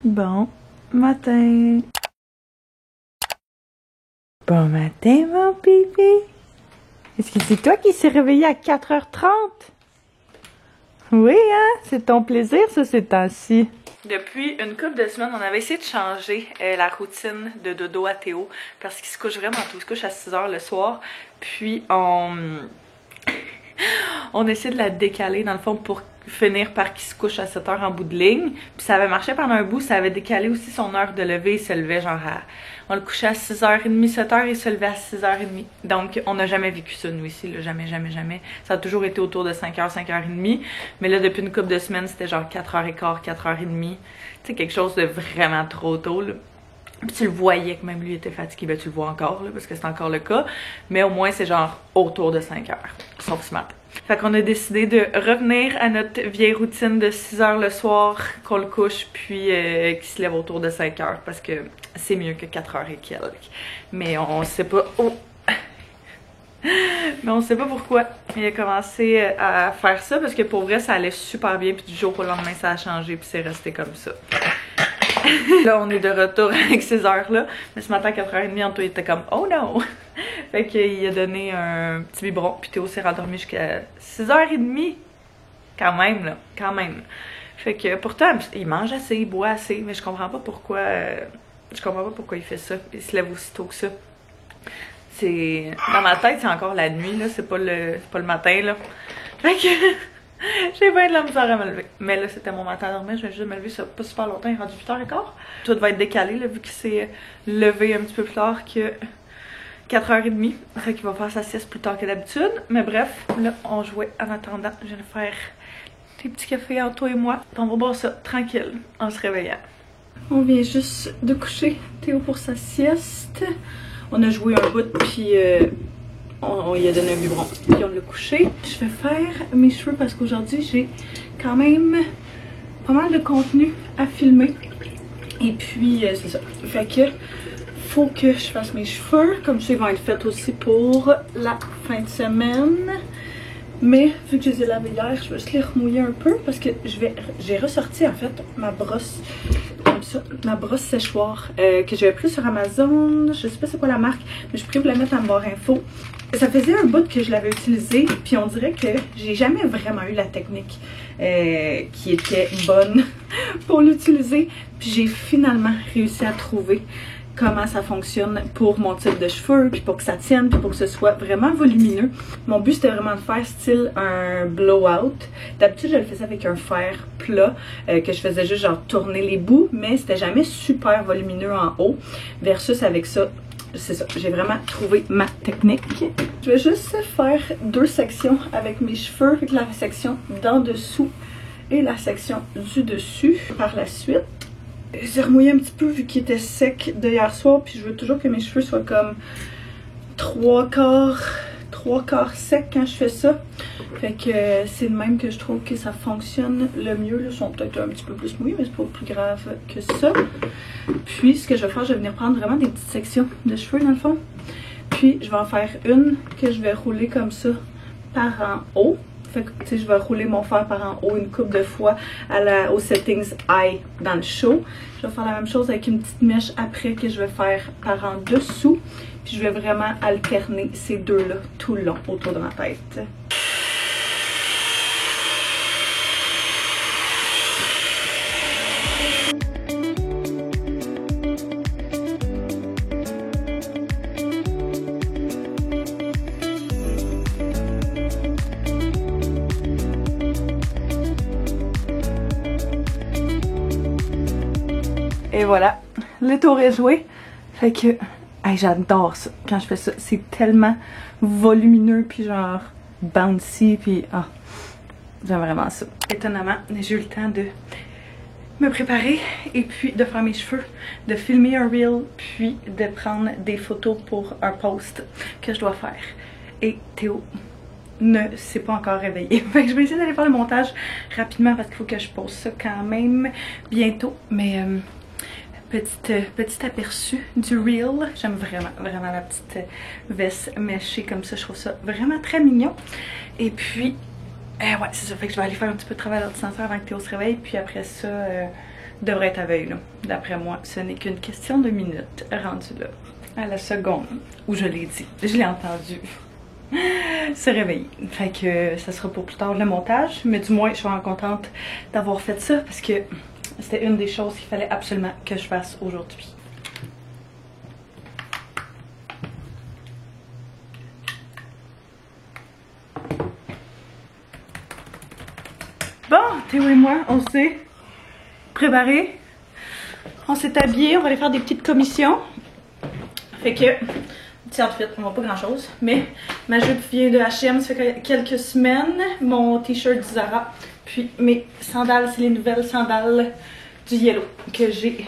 Bon matin. Bon matin, mon bébé. Est-ce que c'est toi qui s'est réveillé à 4h30? Oui, hein? C'est ton plaisir, ça, ces temps-ci. Depuis une couple de semaines, on avait essayé de changer la routine de dodo à Théo parce qu'il se couche vraiment tôt. Il se couche à 6h le soir. Puis on essaie de la décaler dans le fond pour finir par qu'il se couche à 7h en bout de ligne. Puis ça avait marché pendant un bout, ça avait décalé aussi son heure de lever. Il se levait genre on le couchait à 6h30, 7h, il se levait à 6h30. Donc on n'a jamais vécu ça nous ici, là, jamais. Ça a toujours été autour de 5h, 5h30. Mais là depuis une couple de semaines, c'était genre 4h15, 4h30. Tu sais, quelque chose de vraiment trop tôt là. Puis tu le voyais que même lui était fatigué, ben tu le vois encore là, parce que c'est encore le cas. Mais au moins c'est genre autour de 5h, sauf ce matin. Fait qu'on a décidé de revenir à notre vieille routine de 6h le soir, qu'on le couche, puis qu'il se lève autour de 5h, parce que c'est mieux que 4h et quelques. Mais on sait pas... Oh! Mais on sait pas pourquoi il a commencé à faire ça, parce que pour vrai ça allait super bien, puis du jour au lendemain ça a changé, puis c'est resté comme ça. Là, on est de retour avec ces heures-là. Mais ce matin, à 4h30, Anto était comme « Oh no! » Fait qu'il a donné un petit biberon. Puis Théo s'est rendormi jusqu'à 6h30. Quand même, là. Quand même. Fait que pourtant, il mange assez, il boit assez. Mais je comprends pas pourquoi... il fait ça. Il se lève aussi tôt que ça. C'est... Dans ma tête, c'est encore la nuit, là. C'est pas le matin, là. Fait que... J'ai bien de la misère à me lever. Mais là, c'était mon matin à dormir. Je vais juste me lever, ça pas super longtemps. Il est rendu 8h15. Tout va être décalé, là, vu qu'il s'est levé un petit peu plus tard que 4h30. Fait qu'il va faire sa sieste plus tard que d'habitude. Mais bref, là, on jouait en attendant. Je vais faire des petits cafés entre toi et moi. On va boire ça tranquille en se réveillant. On vient juste de coucher Théo pour sa sieste. On a joué un bout, puis... on lui a donné un biberon, puis on l'a couché. Je vais faire mes cheveux parce qu'aujourd'hui j'ai quand même pas mal de contenu à filmer. Et puis c'est ça. Fait que faut que je fasse mes cheveux. Comme ça ils vont être faits aussi pour la fin de semaine. Mais vu que je les ai lavés hier, je vais juste les remouiller un peu parce que j'ai ressorti en fait ma brosse comme ça, ma brosse séchoir que j'avais pris sur Amazon. Je sais pas c'est quoi la marque, mais je prie vous la mettre en barre info. Ça faisait un bout que je l'avais utilisée, puis on dirait que j'ai jamais vraiment eu la technique qui était bonne pour l'utiliser. Puis j'ai finalement réussi à trouver comment ça fonctionne pour mon type de cheveux, puis pour que ça tienne, puis pour que ce soit vraiment volumineux. Mon but c'était vraiment de faire style un blowout. D'habitude je le faisais avec un fer plat, que je faisais juste genre tourner les bouts, mais c'était jamais super volumineux en haut. Versus avec ça, c'est ça, j'ai vraiment trouvé ma technique. Je vais juste faire deux sections avec mes cheveux, avec la section d'en dessous et la section du dessus par la suite. J'ai remouillé un petit peu vu qu'il était sec de hier soir, puis je veux toujours que mes cheveux soient comme trois quarts secs quand je fais ça. Fait que c'est le même que je trouve que ça fonctionne le mieux. Là, ils sont peut-être un petit peu plus mouillés, mais c'est pas plus grave que ça. Puis ce que je vais faire, je vais venir prendre vraiment des petites sections de cheveux dans le fond. Puis je vais en faire une que je vais rouler comme ça par en haut. Fait que, tu sais, je vais rouler mon fer par en haut une couple de fois aux settings high dans le show. Je vais faire la même chose avec une petite mèche après que je vais faire par en dessous. Puis je vais vraiment alterner ces deux-là tout le long autour de ma tête. Et voilà, le tour est joué. Fait que, hey, j'adore ça quand je fais ça. C'est tellement volumineux, puis genre bouncy, puis ah, j'aime vraiment ça. Étonnamment, j'ai eu le temps de me préparer et puis de faire mes cheveux, de filmer un reel, puis de prendre des photos pour un post que je dois faire. Et Théo ne s'est pas encore réveillé. Fait que je vais essayer d'aller faire le montage rapidement parce qu'il faut que je pose ça quand même bientôt. Mais petit aperçu du reel. J'aime vraiment la petite veste méchée comme ça. Je trouve ça vraiment très mignon. Et puis, ouais, c'est ça. Fait que je vais aller faire un petit peu de travail à l'ordinateur avant que Théo se réveille. Puis après ça, devrait être à veille, là. D'après moi, ce n'est qu'une question de minutes, rendu là. À la seconde où je l'ai dit, je l'ai entendu se réveiller. Fait que ça sera pour plus tard le montage, mais du moins, je suis vraiment contente d'avoir fait ça parce que c'était une des choses qu'il fallait absolument que je fasse aujourd'hui. Bon, Théo et moi, on s'est préparés. On s'est habillés, on va aller faire des petites commissions. Fait que, petit outfit, on voit pas grand chose. Mais ma jupe vient de H&M, ça fait quelques semaines. Mon t-shirt du Zara. Puis mes sandales, c'est les nouvelles sandales du Yellow que j'ai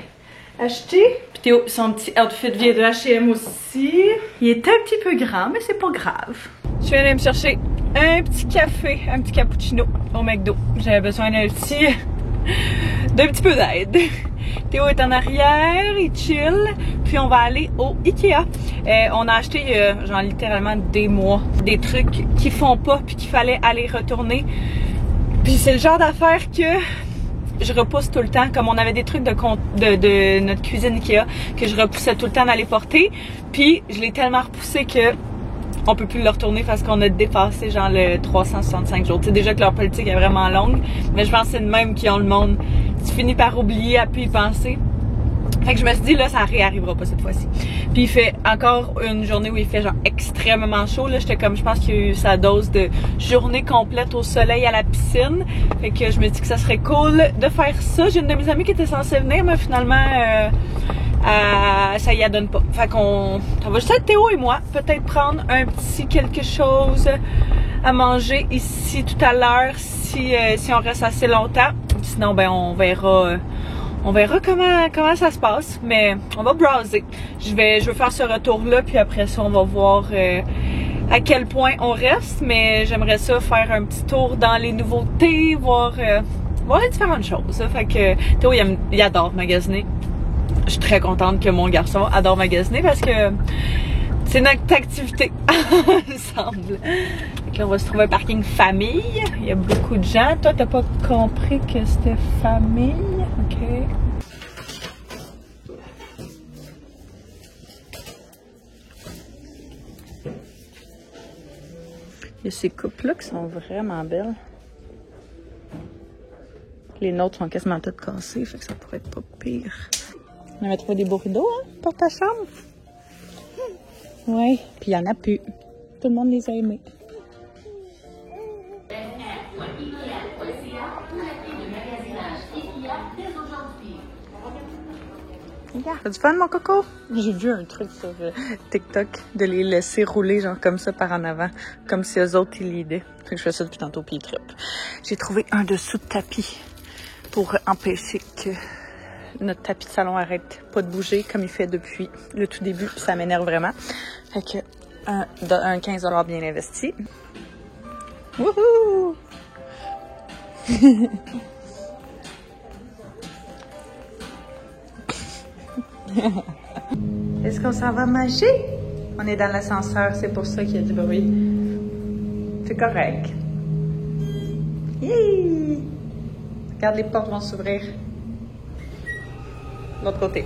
acheté. Puis Théo, son petit outfit vient de H&M aussi. Il est un petit peu grand, mais c'est pas grave. Je viens d'aller me chercher un petit café, un petit cappuccino au McDo. J'avais besoin d'un petit peu d'aide. Théo est en arrière, il chill. Puis on va aller au Ikea. On a acheté, genre littéralement des mois, des trucs qui font pas puis qu'il fallait aller retourner. Puis c'est le genre d'affaire que je repousse tout le temps. Comme on avait des trucs de notre cuisine Ikea que je repoussais tout le temps d'aller porter. Puis je l'ai tellement repoussé que on peut plus le retourner parce qu'on a dépassé genre le 365 jours. Tu sais déjà que leur politique est vraiment longue, mais je pense que c'est de même qu'ils ont le monde. Tu finis par oublier à plus y penser. Fait que je me suis dit là, ça réarrivera pas cette fois-ci. Puis il fait encore une journée où il fait genre extrêmement chaud. Là, j'étais comme, je pense qu'il a eu sa dose de journée complète au soleil à la piscine. Fait que je me dis que ça serait cool de faire ça. J'ai une de mes amies qui était censée venir, mais finalement ça y adonne pas. Fait qu'on va juste être Théo et moi, peut-être prendre un petit quelque chose à manger ici tout à l'heure si on reste assez longtemps. Sinon ben on verra comment ça se passe, mais on va browser. Je veux faire ce retour là, puis après ça on va voir à quel point on reste, mais j'aimerais ça faire un petit tour dans les nouveautés, voir les différentes choses. Fait que Théo il adore magasiner. Je suis très contente que mon garçon adore magasiner parce que c'est notre activité ensemble. Donc là, on va se trouver un parking famille. Il y a beaucoup de gens. Toi, t'as pas compris que c'était famille? OK. Il y a ces coupes-là qui sont vraiment belles. Les nôtres sont quasiment toutes cassées, fait que ça pourrait être pas pire. On va trouver des beaux rideaux, hein, pour ta chambre. Oui, puis il y en a plus. Tout le monde les a aimés. T'as du fun, mon coco? J'ai vu un truc sur TikTok de les laisser rouler genre comme ça par en avant, comme si eux autres ils l'aidaient. Fait que je fais ça depuis tantôt puis ils trippent. J'ai trouvé un dessous de tapis pour empêcher que notre tapis de salon arrête pas de bouger comme il fait depuis le tout début, puis ça m'énerve vraiment. Fait que un 15 $ bien investi. Wouhou! Est-ce qu'on s'en va manger? On est dans l'ascenseur, c'est pour ça qu'il y a du bruit. C'est correct. Hi! Regarde, les portes vont s'ouvrir. De l'autre côté.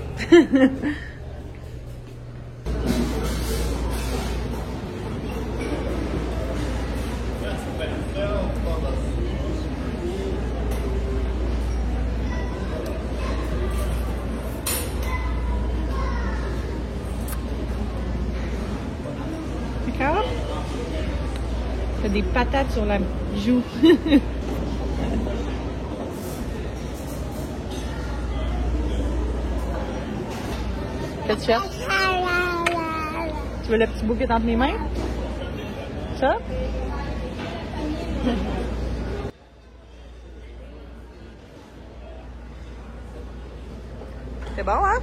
D'accord? T'as des patates sur la joue. Qu'est-ce que tu fais? Tu veux le petit bouquet entre mes mains? Ça? C'est bon, hein?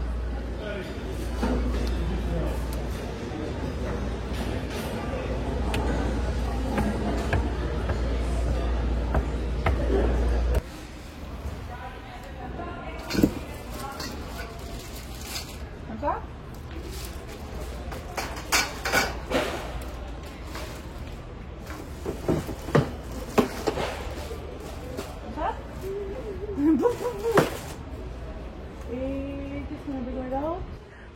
Encore?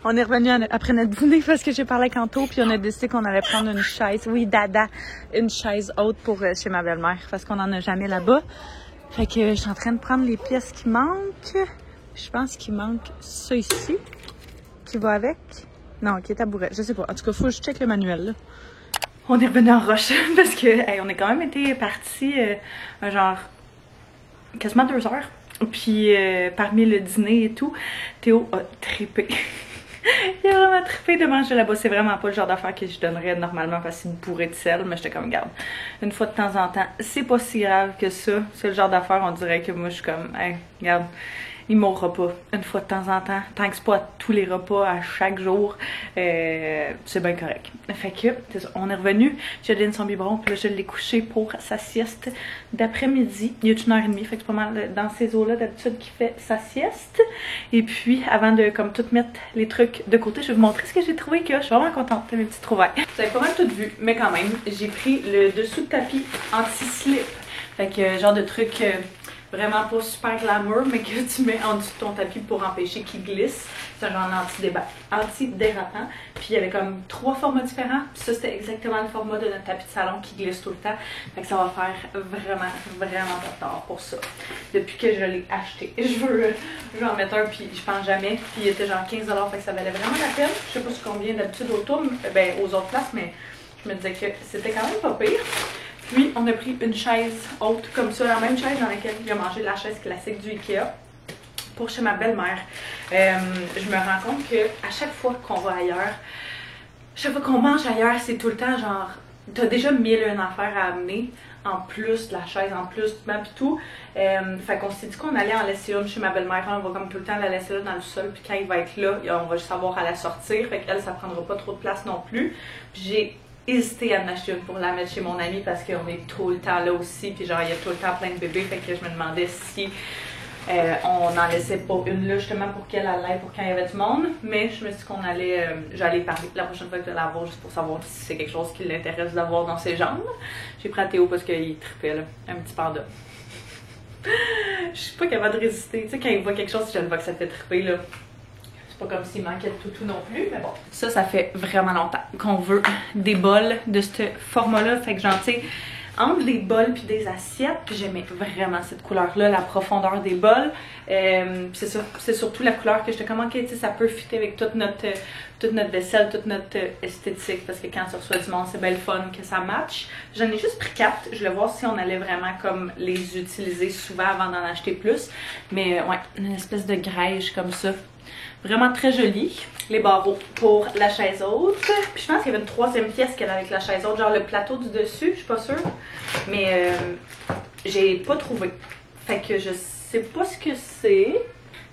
On est revenu après notre dîner parce que j'ai parlé avec Anto, puis on a décidé qu'on allait prendre une chaise. Oui, dada, une chaise haute pour chez ma belle-mère parce qu'on en a jamais là-bas. Fait que je suis en train de prendre les pièces qui manquent. Je pense qu'il manque ça ici, qui va avec. Non, qui est tabouret, je sais pas. En tout cas, faut que je check le manuel, là. On est revenu en roche parce que hey, on a quand même été partis genre quasiment 2 heures. Puis parmi le dîner et tout, Théo a trippé. Il a vraiment trippé de manger là-bas. C'est vraiment pas le genre d'affaire que je donnerais normalement parce qu'il me bourrait de sel, mais j'étais comme, garde, une fois de temps en temps, c'est pas si grave que ça. C'est le genre d'affaire, on dirait que moi je suis comme, hey, regarde, il mourra pas une fois de temps en temps. Tant que c'est pas à tous les repas, à chaque jour, c'est bien correct. Fait que, c'est ça, on est revenu, j'ai donné son biberon, puis là je l'ai couché pour sa sieste d'après-midi. Il y a 1h30, fait que c'est pas mal dans ces eaux-là d'habitude qu'il fait sa sieste. Et puis, avant de comme tout mettre les trucs de côté, je vais vous montrer ce que j'ai trouvé que je suis vraiment contente de mes petites trouvailles. Vous avez pas mal tout vu, mais quand même, j'ai pris le dessous de tapis anti-slip. Fait que genre de truc vraiment pas super glamour, mais que tu mets en dessous de ton tapis pour empêcher qu'il glisse. C'est un genre anti-dérapant. Puis il y avait comme 3 formats différents. Puis ça, c'était exactement le format de notre tapis de salon qui glisse tout le temps. Fait que ça va faire vraiment, vraiment pas tard pour ça. Depuis que je l'ai acheté. Je veux en mettre un, puis je pense jamais. Puis il était genre 15$, fait que ça valait vraiment la peine. Je sais pas combien d'habitude autour, ben aux autres places, mais je me disais que c'était quand même pas pire. Puis, on a pris une chaise haute comme ça, la même chaise dans laquelle il a mangé la chaise classique du Ikea pour chez ma belle-mère. Je me rends compte que à chaque fois qu'on va ailleurs, chaque fois qu'on mange ailleurs, c'est tout le temps genre, t'as déjà 1001 affaires à amener, en plus de la chaise, en plus du map et tout. Fait qu'on s'est dit qu'on allait en laisser une chez ma belle-mère. On va comme tout le temps la laisser là dans le sol, puis quand il va être là, on va juste avoir à la sortir. Fait qu'elle, ça prendra pas trop de place non plus. Puis j'ai hésité à en acheter une pour la mettre chez mon ami parce qu'on est tout le temps là aussi, puis genre il y a tout le temps plein de bébés, fait que je me demandais si on n'en laissait pas une là justement pour qu'elle allait pour quand il y avait du monde, mais je me suis dit qu'on allait, j'allais parler la prochaine fois que je vais la voir juste pour savoir si c'est quelque chose qui l'intéresse d'avoir dans ses jambes. J'ai pris à Théo parce qu'il trippait là, un petit panda. Je suis pas capable de résister, tu sais quand il voit quelque chose, je le vois que ça fait tripper là. Pas comme s'il manquait de toutou non plus, mais bon. Ça fait vraiment longtemps qu'on veut des bols de ce format-là. Fait que genre, tu sais, entre des bols puis des assiettes, puis j'aimais vraiment cette couleur-là, la profondeur des bols. C'est ça, c'est surtout la couleur que j'étais comme, ok, tu sais, ça peut fitter avec toute notre vaisselle, toute notre esthétique, parce que quand tu reçois du monde, c'est bien le fun que ça match. J'en ai juste pris 4, je voulais voir si on allait vraiment comme les utiliser souvent avant d'en acheter plus. Mais ouais, une espèce de grège comme ça. Vraiment très joli. Les barreaux pour la chaise haute. Puis je pense qu'il y avait une 3e pièce qu'elle avait avec la chaise haute, genre le plateau du dessus, je suis pas sûre. Mais j'ai pas trouvé. Fait que je sais pas ce que c'est. Puis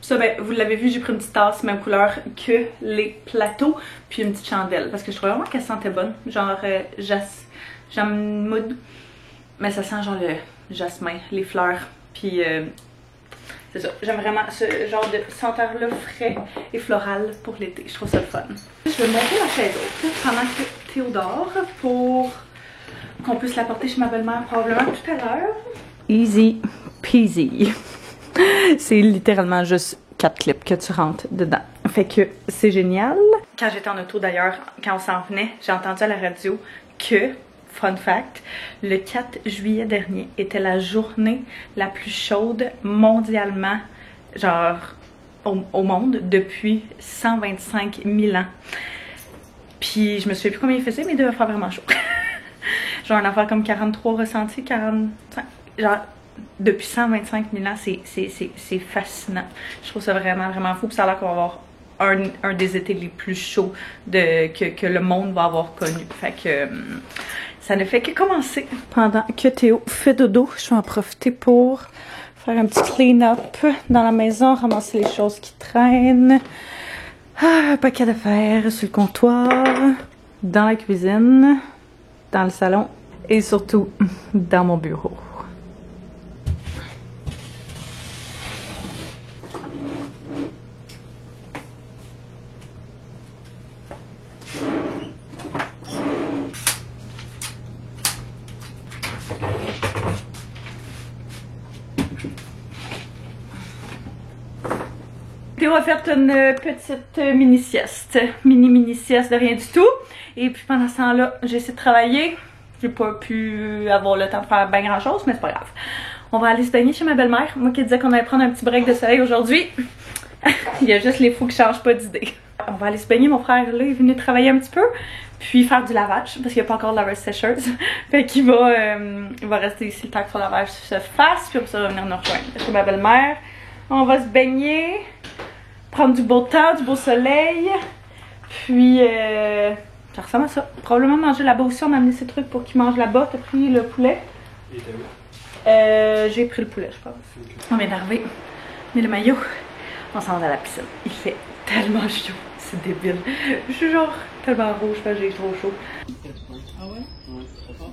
ça, ben, vous l'avez vu, j'ai pris une petite tasse, même couleur que les plateaux. Puis une petite chandelle. Parce que je trouvais vraiment qu'elle sentait bonne. Genre jasmoud. Mais ça sent genre le jasmin, les fleurs. Puis c'est ça, j'aime vraiment ce genre de senteur-là frais et floral pour l'été. Je trouve ça le fun. Je vais monter la chaise haute pendant que Théo dort pour qu'on puisse la porter chez ma belle-mère probablement tout à l'heure. Easy peasy. C'est littéralement juste 4 clips que tu rentres dedans. Fait que c'est génial. Quand j'étais en auto d'ailleurs, quand on s'en venait, j'ai entendu à la radio que, fun fact, le 4 juillet dernier était la journée la plus chaude mondialement, genre au monde, depuis 125 000 ans. Puis je me souviens plus combien il faisait, mais il devait faire vraiment chaud. Genre une affaire comme 43 ressentis, 45, genre depuis 125 000 ans, c'est fascinant. Je trouve ça vraiment, vraiment fou. Puis ça a l'air qu'on va avoir un des étés les plus chauds que le monde va avoir connu. Fait que ça ne fait que commencer. Pendant que Théo fait dodo, je vais en profiter pour faire un petit clean-up dans la maison, ramasser les choses qui traînent. Un paquet d'affaires sur le comptoir, dans la cuisine, dans le salon et surtout dans mon bureau. Théo a fait une petite mini-sieste. Mini-sieste de rien du tout. Et puis pendant ce temps-là, j'ai essayé de travailler. J'ai pas pu avoir le temps de faire bien grand chose, mais c'est pas grave. On va aller se baigner chez ma belle-mère. Moi qui disais qu'on allait prendre un petit break de soleil aujourd'hui. Il y a juste les fous qui changent pas d'idée. On va aller se baigner, mon frère là, il est venu travailler un petit peu. Puis faire du lavage, parce qu'il n'y a pas encore de lavage sécheuse. Fait qu'il va rester ici le temps que son lavage se fasse. Puis ça va venir nous rejoindre chez ma belle-mère. On va se baigner. Prendre du beau temps, du beau soleil. Puis ça ressemble à ça. Probablement manger là-bas aussi. On m'a amené ces trucs pour qu'il mange là-bas. T'as pris le poulet? Il était où? J'ai pris le poulet, je pense. On vient d'arriver. Mais le maillot, on s'en va à la piscine. Il fait tellement chaud. C'est débile. Je suis genre tellement rouge parce que j'ai trop chaud. Ah ouais? Ouais, c'est trop fort.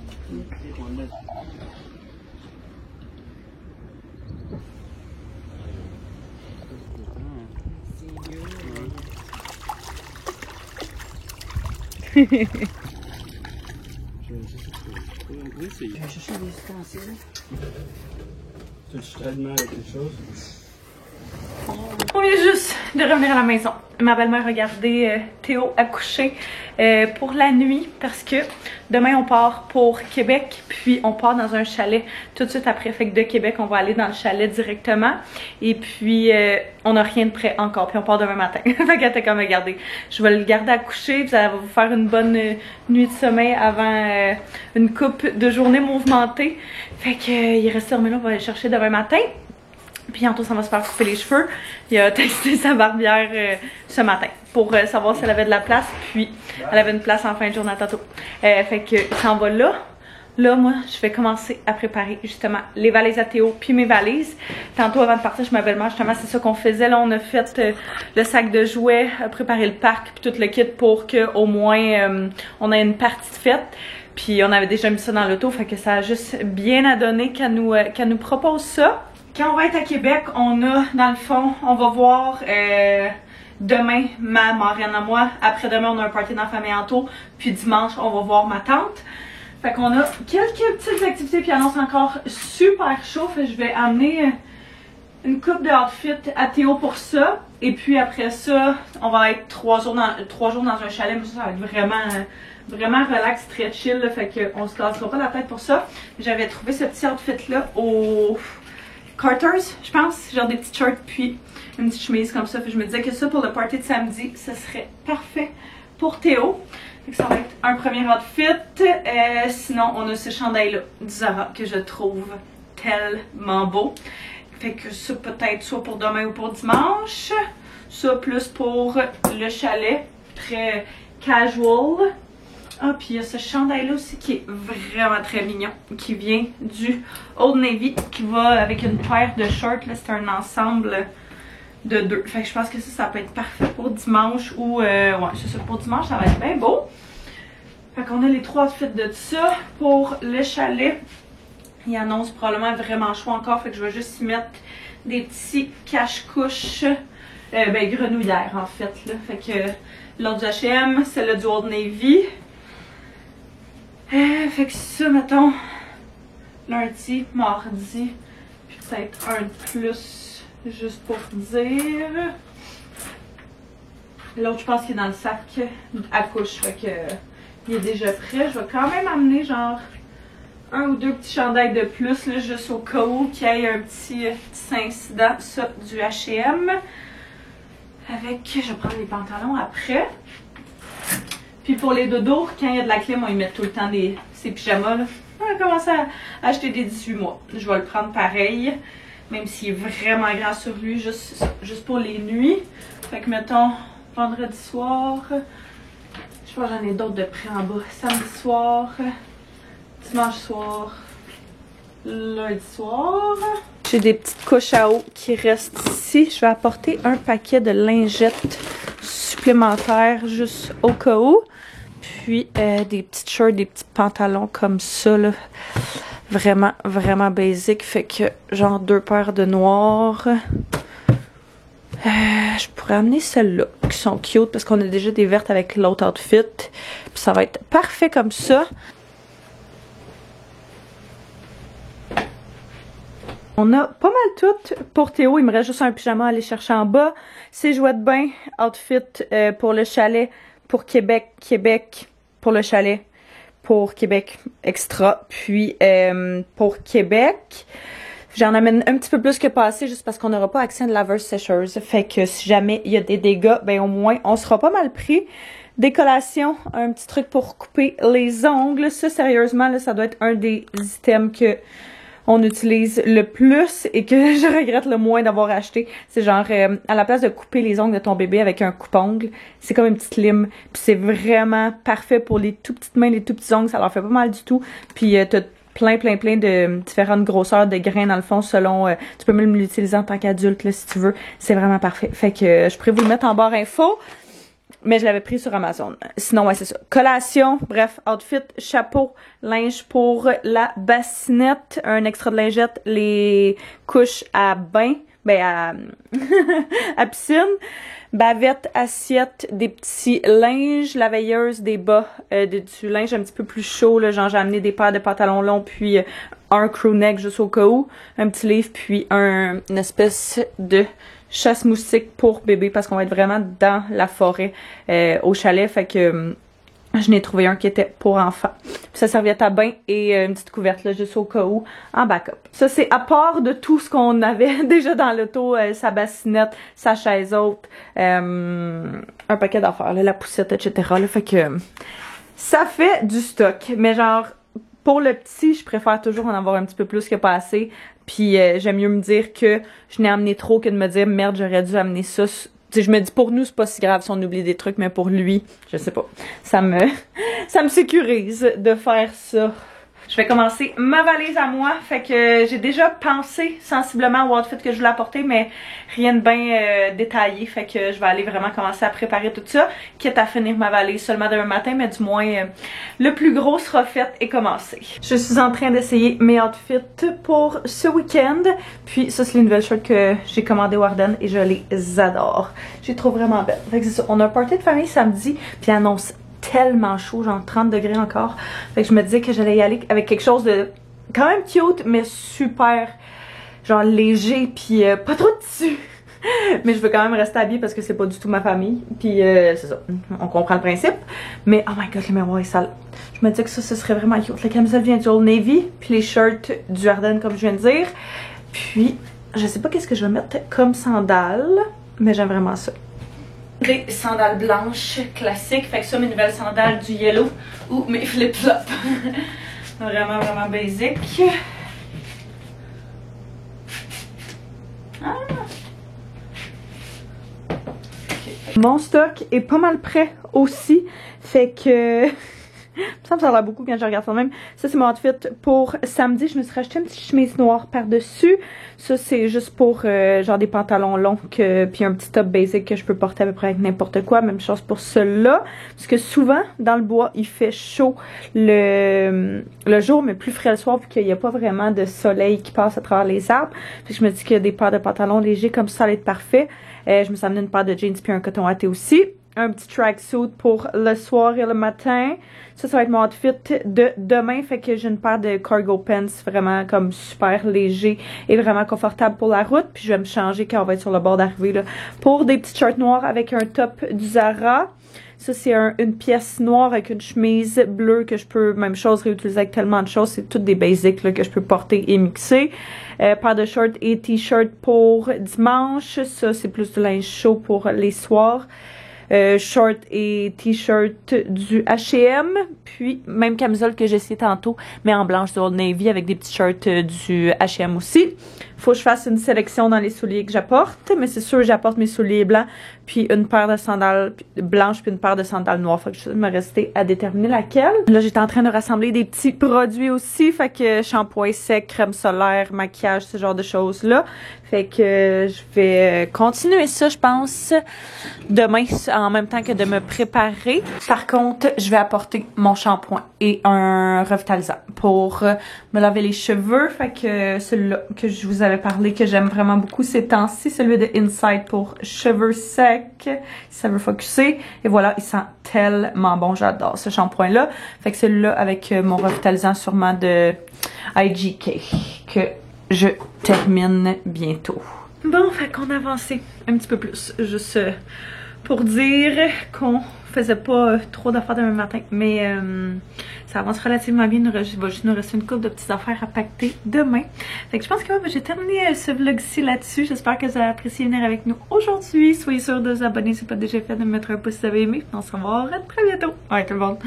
Je vais chercher des ustensiles. Tu traitement avec quelque chose? On vient juste de revenir à la maison. Ma belle-mère a regardé Théo accoucher pour la nuit parce que demain on part pour Québec, puis on part dans un chalet tout de suite après. Fait que de Québec, on va aller dans le chalet directement. Et puis on n'a rien de prêt encore, puis on part demain matin. Fait qu'elle était comme, regardez, je vais le garder accoucher, puis ça va vous faire une bonne nuit de sommeil avant une coupe de journée mouvementée. Fait que il reste là, on va aller le chercher demain matin. Puis bientôt, ça va se faire couper les cheveux. Il a testé sa barbière ce matin pour savoir si elle avait de la place. Puis, elle avait une place en fin de journée tantôt. Fait que, il s'en va là. Là, moi, je vais commencer à préparer justement les valises à Théo puis mes valises. Tantôt, avant de partir chez ma belle-mère, justement, c'est ça qu'on faisait. Là, on a fait le sac de jouets, préparé le parc puis tout le kit pour qu'au moins, on ait une partie de fête. Puis, on avait déjà mis ça dans l'auto. Fait que ça a juste bien à donner qu'elle nous propose ça. Quand on va être à Québec, on a, dans le fond, on va voir demain ma marraine à moi. Après-demain, on a un party dans la famille Anto. Puis dimanche, on va voir ma tante. Fait qu'on a quelques petites activités. Puis annonce encore super chaud. Fait que je vais amener une coupe de outfits à Théo pour ça. Et puis après ça, on va être 3 jours dans un chalet. Mais ça va être vraiment relax, très chill. Là, fait qu'on se cassera pas la tête pour ça. J'avais trouvé ce petit outfit-là au Carter's, je pense, genre des petites shorts puis une petite chemise comme ça. Fait que je me disais que ça pour le party de samedi, ce serait parfait pour Théo. Fait que ça va être un premier outfit. Sinon, on a ce chandail-là du Zara que je trouve tellement beau. Fait que ça peut-être soit pour demain ou pour dimanche. Ça plus pour le chalet, très casual. Ah, puis il y a ce chandail-là aussi qui est vraiment très mignon, qui vient du Old Navy, qui va avec une paire de shorts. Là, c'est un ensemble de 2. Fait que je pense que ça peut être parfait pour dimanche ou... ouais, c'est ça, pour dimanche, ça va être bien beau. Fait qu'on a les 3 outfits de ça. Pour le chalet, il annonce probablement vraiment chaud encore, fait que je vais juste y mettre des petits cache-couches, ben grenouillères en fait. Là. Fait que l'autre du H&M, celle-là du Old Navy. Fait que ça, mettons, lundi, mardi, puis peut-être un de plus, juste pour dire. L'autre, je pense qu'il est dans le sac à couche, fait que il est déjà prêt. Je vais quand même amener genre un ou 2 petits chandails de plus, là, juste au cas où qu'il y ait un petit incident, ça, du H&M. Avec, je vais prendre les pantalons après. Puis pour les dodos, quand il y a de la clim, on y met tout le temps ces pyjamas là. On a commencé à acheter des 18 mois. Je vais le prendre pareil, même s'il est vraiment grand sur lui, juste pour les nuits. Fait que mettons, vendredi soir, je pense que j'en ai d'autres de près en bas. Samedi soir, dimanche soir, lundi soir. J'ai des petites couches à eau qui restent ici. Je vais apporter un paquet de lingettes supplémentaires juste au cas où. Puis des petites shorts, des petits pantalons comme ça là. Vraiment, vraiment basic. Fait que genre 2 paires de noirs. Je pourrais amener celles-là qui sont cute parce qu'on a déjà des vertes avec l'autre outfit. Puis ça va être parfait comme ça. On a pas mal tout pour Théo. Il me reste juste un pyjama à aller chercher en bas. Ses jouets de bain, outfit pour le chalet, pour Québec, pour le chalet, pour Québec extra, puis pour Québec. J'en amène un petit peu plus que passé juste parce qu'on n'aura pas accès à une laveuse sécheuse. Fait que si jamais il y a des dégâts, ben au moins on sera pas mal pris. Décollation, un petit truc pour couper les ongles. Ça, sérieusement, là, ça doit être un des items que on utilise le plus et que je regrette le moins d'avoir acheté. C'est genre, à la place de couper les ongles de ton bébé avec un coupe-ongle, c'est comme une petite lime. Puis c'est vraiment parfait pour les tout petites mains, les tout petits ongles. Ça leur fait pas mal du tout. Puis t'as plein de différentes grosseurs de grains dans le fond selon... tu peux même l'utiliser en tant qu'adulte là, si tu veux. C'est vraiment parfait. Fait que je pourrais vous le mettre en barre info. Mais je l'avais pris sur Amazon. Sinon, ouais, c'est ça. Collation, bref, outfit, chapeau, linge pour la bassinette, un extra de lingette, les couches à bain, à piscine, bavette, assiette, des petits linges, la veilleuse, des bas, du linge un petit peu plus chaud, là, genre j'ai amené des paires de pantalons longs, puis un crew neck juste au cas où, un petit livre, puis une espèce de chasse-moustique pour bébé parce qu'on va être vraiment dans la forêt au chalet. Fait que je n'ai trouvé un qui était pour enfants. Puis sa serviette à bain et une petite couverte là juste au cas où en backup. Ça c'est à part de tout ce qu'on avait déjà dans l'auto, sa bassinette, sa chaise haute, un paquet d'affaires, la poussette, etc. Là, fait que ça fait du stock. Mais genre pour le petit, je préfère toujours en avoir un petit peu plus que pas assez. Puis j'aime mieux me dire que je n'ai amené trop que de me dire merde, j'aurais dû amener ça. T'sais, je me dis pour nous c'est pas si grave si on oublie des trucs, mais pour lui, je sais pas. Ça me sécurise de faire ça. Je vais commencer ma valise à moi, fait que j'ai déjà pensé sensiblement au outfit que je voulais apporter, mais rien de bien détaillé, fait que je vais aller vraiment commencer à préparer tout ça, quitte à finir ma valise seulement demain matin, mais du moins le plus gros sera fait et commencé. Je suis en train d'essayer mes outfits pour ce week-end, puis ça c'est les nouvelles shirts que j'ai commandées au Ardennes et je les adore. Je les trouve vraiment belles. Fait que c'est ça, on a un party de famille samedi, puis annonce tellement chaud, genre 30 degrés encore. Fait que je me disais que j'allais y aller avec quelque chose de quand même cute, mais super genre léger, puis pas trop de tissu. Mais je veux quand même rester habillée parce que c'est pas du tout ma famille. Puis c'est ça, on comprend le principe. Mais oh my god, le miroir est sale. Je me disais que ça, ce serait vraiment cute. La camisole vient du Old Navy, puis les shirts du Ardennes comme je viens de dire. Puis je sais pas qu'est-ce que je vais mettre comme sandales, mais j'aime vraiment ça. Des sandales blanches classiques, fait que ça mes nouvelles sandales du Yellow ou mes flip-flops. Vraiment basic. Ah. Okay. Mon stock est pas mal prêt aussi, fait que ça me l'air beaucoup quand je regarde ça de même. Ça c'est mon outfit pour samedi. Je me suis racheté une petite chemise noire par-dessus. Ça c'est juste pour genre des pantalons longs puis un petit top basic que je peux porter à peu près avec n'importe quoi. Même chose pour ceux-là. Parce que souvent dans le bois il fait chaud le jour mais plus frais le soir vu qu'il n'y a pas vraiment de soleil qui passe à travers les arbres. Puis je me dis que des paires de pantalons légers comme ça allait être parfait. Je me suis amené une paire de jeans puis un coton watté aussi. Un petit tracksuit pour le soir et le matin. Ça va être mon outfit de demain. Fait que j'ai une paire de cargo pants vraiment comme super léger et vraiment confortable pour la route. Puis je vais me changer quand on va être sur le bord d'arrivée là pour des petits shorts noirs avec un top du Zara. Ça c'est une pièce noire avec une chemise bleue que je peux, même chose, réutiliser avec tellement de choses. C'est toutes des basics là, que je peux porter et mixer. Paire de shorts et t-shirt pour dimanche. Ça c'est plus de linge chaud pour les soirs. Short et t-shirt du H&M, puis même camisole que j'ai essayé tantôt, mais en blanche du Old Navy avec des petits shirts du H&M aussi. Faut que je fasse une sélection dans les souliers que j'apporte, mais c'est sûr j'apporte mes souliers blancs, puis une paire de sandales blanches, puis une paire de sandales noires. Fait que je vais me rester à déterminer laquelle. Là, j'étais en train de rassembler des petits produits aussi, fait que shampoing sec, crème solaire, maquillage, ce genre de choses-là. Fait que je vais continuer ça, je pense, demain, en même temps que de me préparer. Par contre, je vais apporter mon shampoing et un revitalisant pour me laver les cheveux. Fait que celui-là que je vous avais parlé, que j'aime vraiment beaucoup ces temps-ci, celui de Inside pour cheveux secs, si ça veut focusser. Et voilà, il sent tellement bon, j'adore ce shampoing-là. Fait que celui-là avec mon revitalisant sûrement de IGK, que je termine bientôt. Bon, fait qu'on a avancé un petit peu plus, juste pour dire qu'on faisait pas trop d'affaires demain matin, mais ça avance relativement bien. Il va juste nous rester une couple de petites affaires à pacter demain. Fait que je pense que j'ai terminé ce vlog-ci là-dessus. J'espère que vous avez apprécié venir avec nous aujourd'hui. Soyez sûrs de vous abonner si ce n'est pas déjà fait, de mettre un pouce si vous avez aimé. On se revoit très bientôt. Ouais, tout le monde.